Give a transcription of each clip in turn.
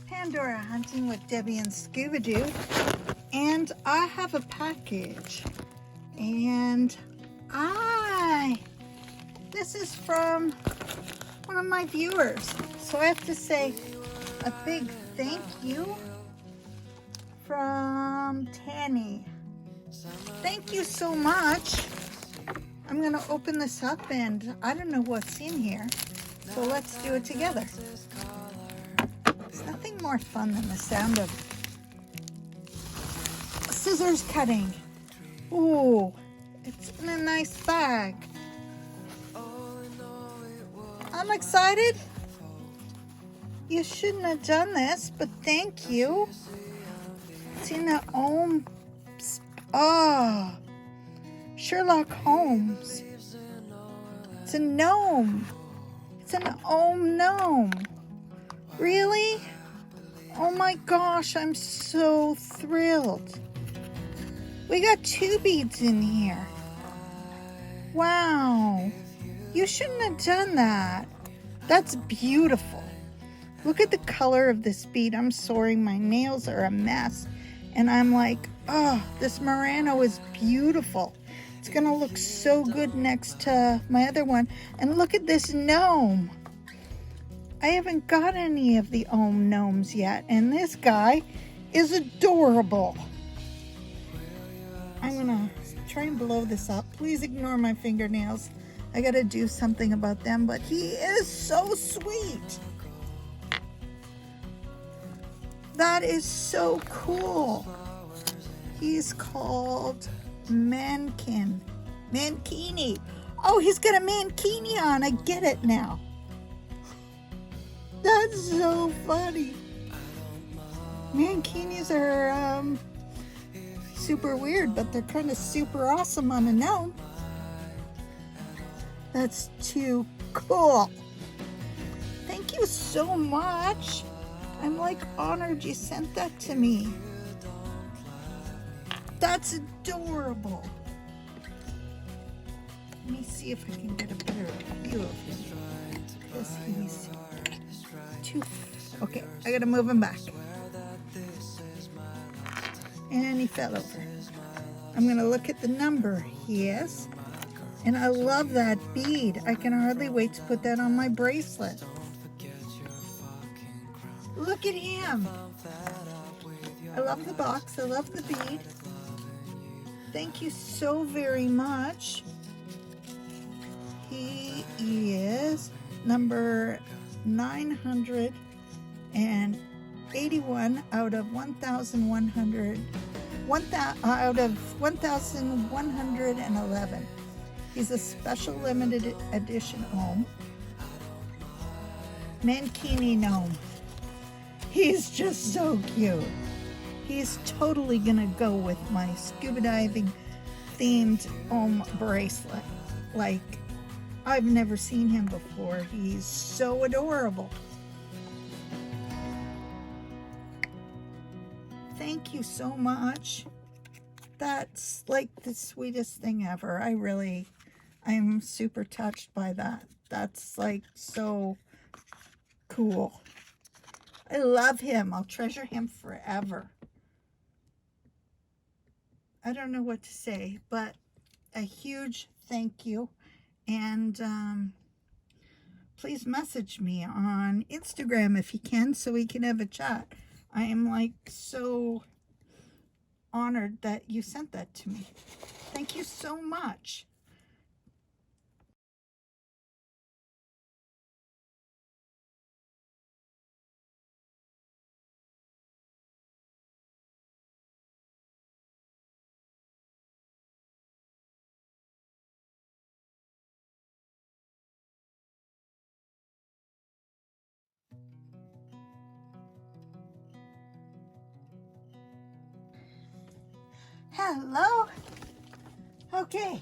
Pandora Hunting with Debbie and Scooby-Doo, and I have a package, and this is from one of my viewers, so I have to say a big thank you from Tanny. Thank you so much. I'm gonna open this up and I don't know what's in here, so let's do it together. There's nothing more fun than the sound of scissors cutting. Ooh, it's in a nice bag. I'm excited. You shouldn't have done this, but thank you. It's in a Sherlock Holmes. It's a gnome. It's an gnome. Really? Oh my gosh, I'm so thrilled. We got 2 beads in here. Wow. You shouldn't have done that. That's beautiful. Look at the color of this bead. I'm sorry, my nails are a mess. And I'm like, oh, this Murano is beautiful. It's gonna look so good next to my other one. And look at this gnome. I haven't got any of the gnomes yet, and this guy is adorable. I'm gonna try and blow this up. Please ignore my fingernails. I gotta do something about them, but he is so sweet. That is so cool. He's called Mankini. Oh, he's got a mankini on. I get it now. That's so funny. Mankinis are super weird, but they're kind of super awesome on a gnome. That's too cool. Thank you so much. I'm like honored you sent that to me. That's adorable. Let me see if I can get a better view of him. Because he's too... Okay, I gotta move him back. And he fell over. I'm gonna look at the number. Yes. And I love that bead. I can hardly wait to put that on my bracelet. Look at him. I love the box. I love the bead. Thank you so very much. He is number 981 out of 1,111. He's a special limited edition gnome. Mankini gnome. He's just so cute. He's totally gonna go with my scuba diving themed bracelet. Like, I've never seen him before. He's so adorable. Thank you so much. That's like the sweetest thing ever. I'm super touched by that. That's like so cool. I love him. I'll treasure him forever. I don't know what to say, but a huge thank you. And please message me on Instagram if you can, so we can have a chat. I am like so honored that you sent that to me. Thank you so much. Hello. Okay.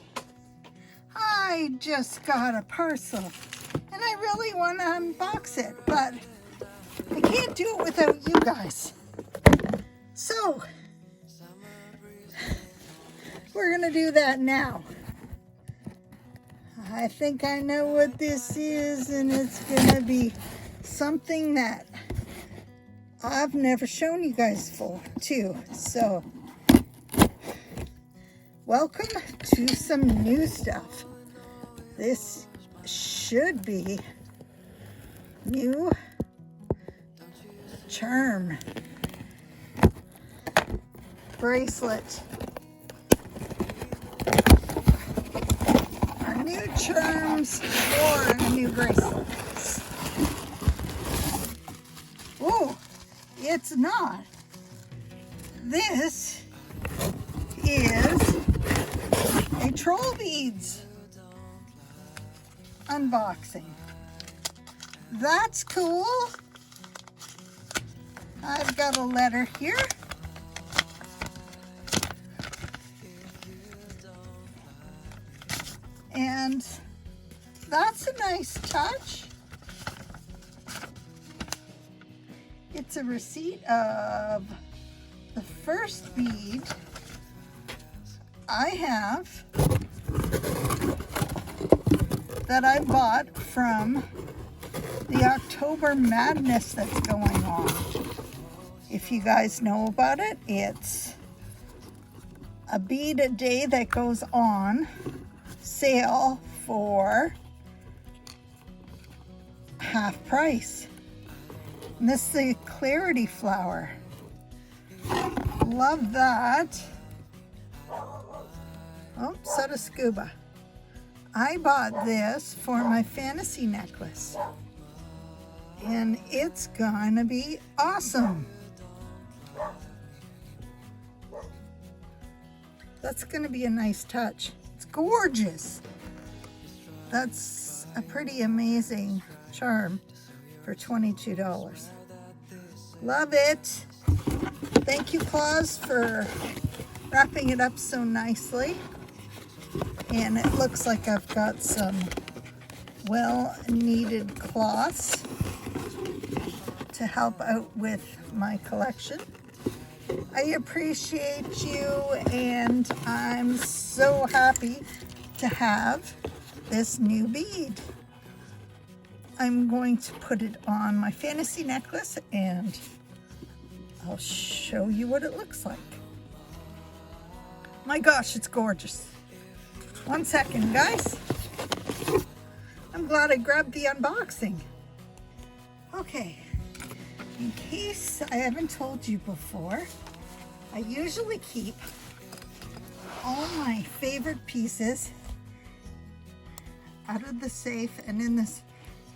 I just got a parcel and I really want to unbox it, but I can't do it without you guys. So we're going to do that now. I think I know what this is, and it's going to be something that I've never shown you guys full too, so welcome to some new stuff. This should be new charm bracelet. Our new charms or a new bracelet. Oh, it's not. This is a Trollbeads unboxing. That's cool. I've got a letter here. And that's a nice touch. It's a receipt of the first bead I have that I bought from the October madness that's going on. If you guys know about it, it's a bead a day that goes on sale for half price. And this is the clarity flower. Love that. Oh, so does Scuba. I bought this for my fantasy necklace. And it's gonna be awesome. That's gonna be a nice touch. It's gorgeous. That's a pretty amazing charm for $22. Love it. Thank you, Klaus, for wrapping it up so nicely. And it looks like I've got some well-needed cloths to help out with my collection. I appreciate you, and I'm so happy to have this new bead. I'm going to put it on my fantasy necklace and I'll show you what it looks like. My gosh, it's gorgeous. 1 second, guys. I'm glad I grabbed the unboxing. Okay, in case I haven't told you before, I usually keep all my favorite pieces out of the safe and in this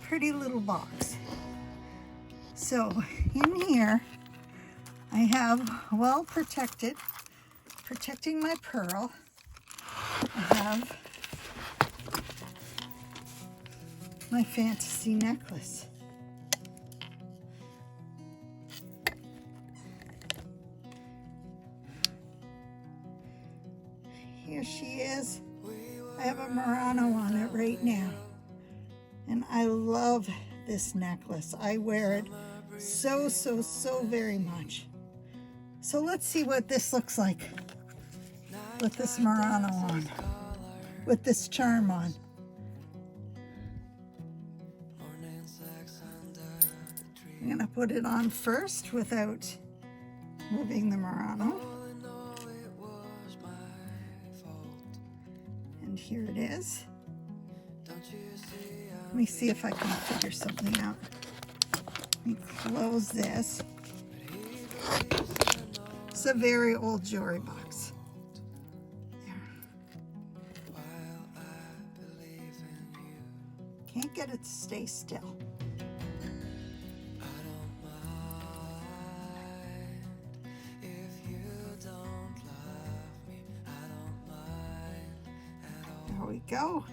pretty little box. So in here I have well protected, protecting my pearl. I have my fantasy necklace. Here she is. I have a Murano on it right now. And I love this necklace. I wear it so very much. So let's see what this looks like with this Murano on, with this charm on. I'm gonna put it on first without moving the Murano. And here it is. Let me see if I can figure something out. Let me close this. It's a very old jewelry box. There. Can't get it to stay still. There we go.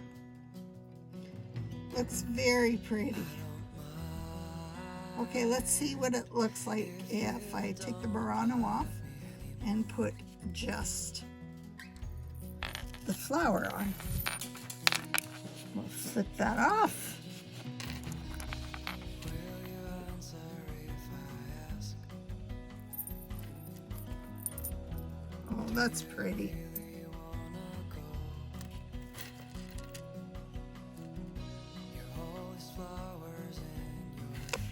Looks very pretty. Okay, let's see what it looks like if I take the Murano off and put just the flower on. We'll flip that off. Oh, that's pretty.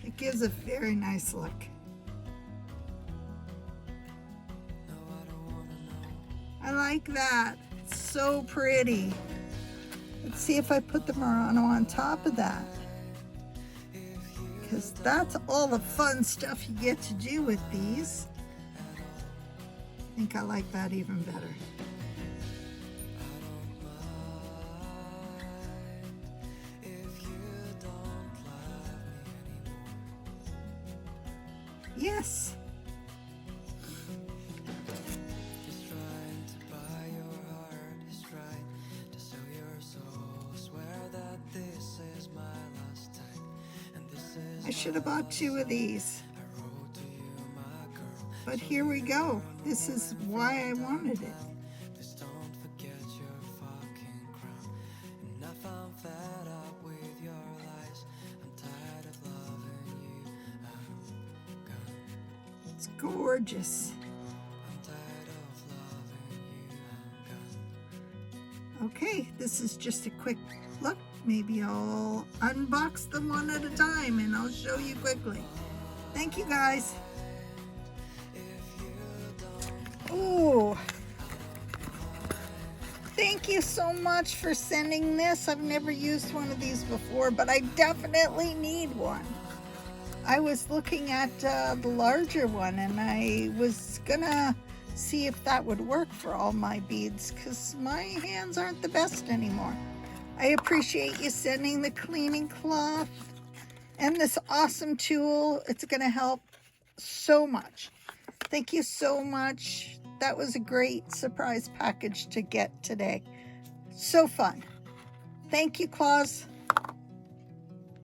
It gives a very nice look. I like that. It's so pretty. Let's see if I put the Murano on top of that. Because that's all the fun stuff you get to do with these. I think I like that even better. Yes. I should have bought 2 of these. But here we go. This is why I wanted it. It's gorgeous. Okay, this is just a quick look. Maybe I'll unbox them one at a time and I'll show you quickly. Thank you guys. Oh, thank you so much for sending this. I've never used one of these before, but I definitely need one. I was looking at the larger one and I was gonna see if that would work for all my beads because my hands aren't the best anymore. I appreciate you sending the cleaning cloth and this awesome tool. It's gonna help so much. Thank you so much. That was a great surprise package to get today. So fun. Thank you, Klaus.